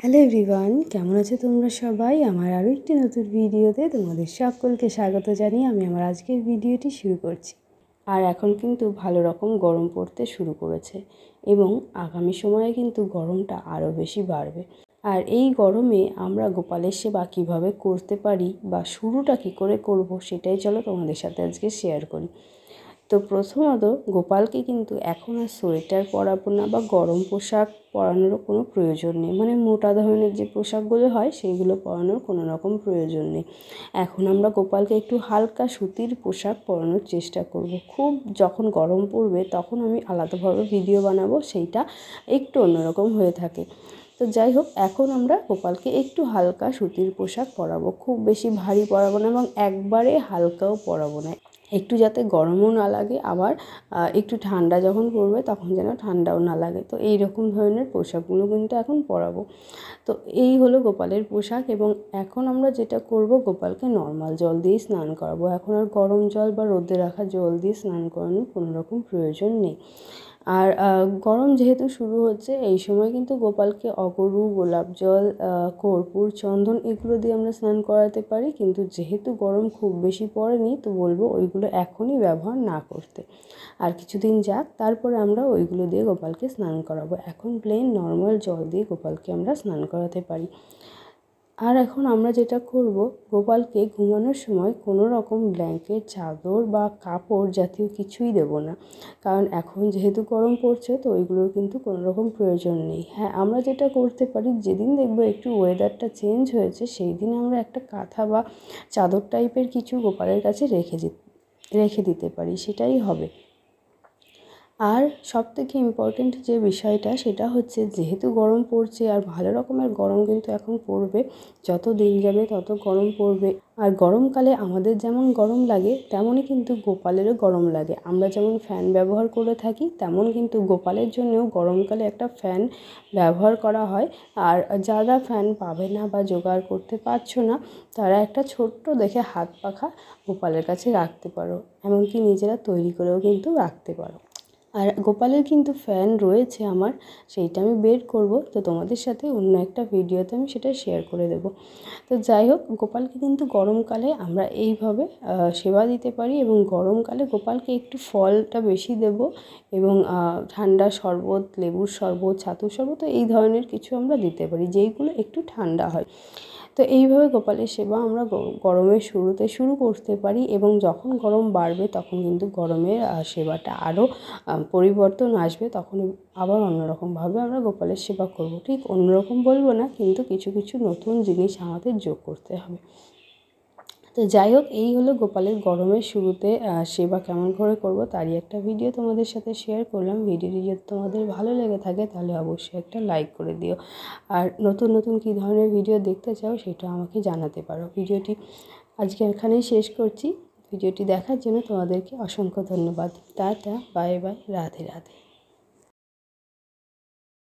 Hello everyone, কেমন আছো তোমরা সবাই? আমার আরও একটি নতুন ভিডিওতে তোমাদের সকলকে স্বাগত জানিয়ে আমি আমার আজকের ভিডিওটি শুরু করছি। আর এখন কিন্তু ভালো রকম গরম পড়তে শুরু করেছে এবং আগামী সময়ে কিন্তু গরমটা আরও বেশি বাড়বে। আর এই গরমে আমরা গোপালের সেবা কীভাবে করতে পারি বা শুরুটা কী করে করব সেটাই চলো তোমাদের সাথে আজকে শেয়ার করি। তো প্রথমত গোপালকে কিন্তু এখন আর সোয়েটার পরাবো না বা গরম পোশাক পরানোরও কোনো প্রয়োজন নেই, মানে মোটা ধরনের যে পোশাকগুলো হয় সেইগুলো পরানোর কোনো রকম প্রয়োজন নেই। এখন আমরা গোপালকে একটু হালকা সুতির পোশাক পরানোর চেষ্টা করব। খুব যখন গরম পড়বে তখন আমি আলাদাভাবে ভিডিও বানাবো, সেইটা একটু অন্যরকম হয়ে থাকে। তো যাই হোক, এখন আমরা গোপালকে একটু হালকা সুতির পোশাক পরাবো, খুব বেশি ভারী পরাবো না এবং একবারে হালকাও পরাবো না, একটু যাতে গরমও না লাগে, আবার একটু ঠান্ডা যখন পড়বে তখন যেন ঠান্ডাও না লাগে। তো এই রকম ধরনের পোশাকগুলো কিন্তু এখন পরাবো। তো এই হলো গোপালের পোশাক। এবং এখন আমরা যেটা করব, গোপালকে নর্মাল জল দিয়েই স্নান করাবো। এখন আর গরম জল বা রোদে রাখা জল দিয়ে স্নান করানোর কোনো রকম প্রয়োজন নেই। আর গরম যেহেতু শুরু হচ্ছে, এই সময় কিন্তু গোপালকে অগরু, গোলাপ জল, কর্পূর, চন্দন এগুলো দিয়ে আমরা স্নান করাতে পারি। কিন্তু যেহেতু গরম খুব বেশি পড়েনি, তো বলবো ওইগুলো এখনই ব্যবহার না করতে। আর কিছুদিন যাক, তারপরে আমরা ওইগুলো দিয়ে গোপালকে স্নান করাবো। এখন প্লেন নর্মাল জল দিয়ে গোপালকে আমরা স্নান করাতে পারি। আর এখন আমরা যেটা করব, গোপালকে ঘুমানোর সময় কোনো রকম ব্ল্যাঙ্কেট, চাদর বা কাপড় জাতীয় কিছুই দেব না, কারণ এখন যেহেতু গরম পড়ছে তো ওইগুলোর কিন্তু কোনো রকম প্রয়োজন নেই। হ্যাঁ, আমরা যেটা করতে পারি, যেদিন দেখবো একটু ওয়েদারটা চেঞ্জ হয়েছে সেই দিন আমরা একটা কাঁথা বা চাদর টাইপের কিছু গোপালের কাছে রেখে দিতে পারি, সেটাই হবে। আর সবথেকে ইম্পর্ট্যান্ট যে বিষয়টা সেটা হচ্ছে, যেহেতু গরম পড়ছে আর ভালো রকমের গরম কিন্তু এখন পড়বে, যত দিন যাবে তত গরম পড়বে। আর গরমকালে আমাদের যেমন গরম লাগে তেমনই কিন্তু গোপালেরও গরম লাগে। আমরা যেমন ফ্যান ব্যবহার করে থাকি, তেমন কিন্তু গোপালের জন্যও গরমকালে একটা ফ্যান ব্যবহার করা হয়। আর যারা ফ্যান পাবে না বা জোগাড় করতে পারছো না, তারা একটা ছোট্ট দেখে হাত পাখা গোপালের কাছে রাখতে পারো, এমনকি নিজেরা তৈরি করেও কিন্তু রাখতে পারো। আর গোপালের কিন্তু ফ্যান রয়েছে আমার, সেইটা আমি বের করব, তো তোমাদের সাথে অন্য একটা ভিডিওতে আমি সেটা শেয়ার করে দেব। তো যাই হোক, গোপালকে কিন্তু গরমকালে আমরা এইভাবে সেবা দিতে পারি। এবং গরমকালে গোপালকে একটু ফলটা বেশি দেব এবং ঠান্ডা শরবত, লেবুর শরবত, ছাতুর শরবত, তো এই ধরনের কিছু আমরা দিতে পারি যেইগুলো একটু ঠান্ডা হয়। তো এইভাবে গোপালের সেবা আমরা গরমের শুরুতে শুরু করতে পারি। এবং যখন গরম বাড়বে তখন কিন্তু গরমের সেবাটা আরও পরিবর্তন আসবে, তখন আবার অন্যরকমভাবে আমরা গোপালের সেবা করব। ঠিক অন্যরকম বলবো না, কিন্তু কিছু কিছু নতুন জিনিস আমাদের যোগ করতে হবে। তো যাই হোক, এই হলো গোপালের গরমের শুরুতে সেবা কেমন করে করব তারই একটা ভিডিও তোমাদের সাথে শেয়ার করলাম। ভিডিওটি যদি তোমাদের ভালো লেগে থাকে তাহলে অবশ্যই একটা লাইক করে দিও। আর নতুন নতুন কী ধরনের ভিডিও দেখতে চাও সেটা আমাকে জানাতে পারো। ভিডিওটি আজকে এখানেই শেষ করছি। ভিডিওটি দেখার জন্য তোমাদেরকে অসংখ্য ধন্যবাদ। Tata, bye bye, Radhe Radhe.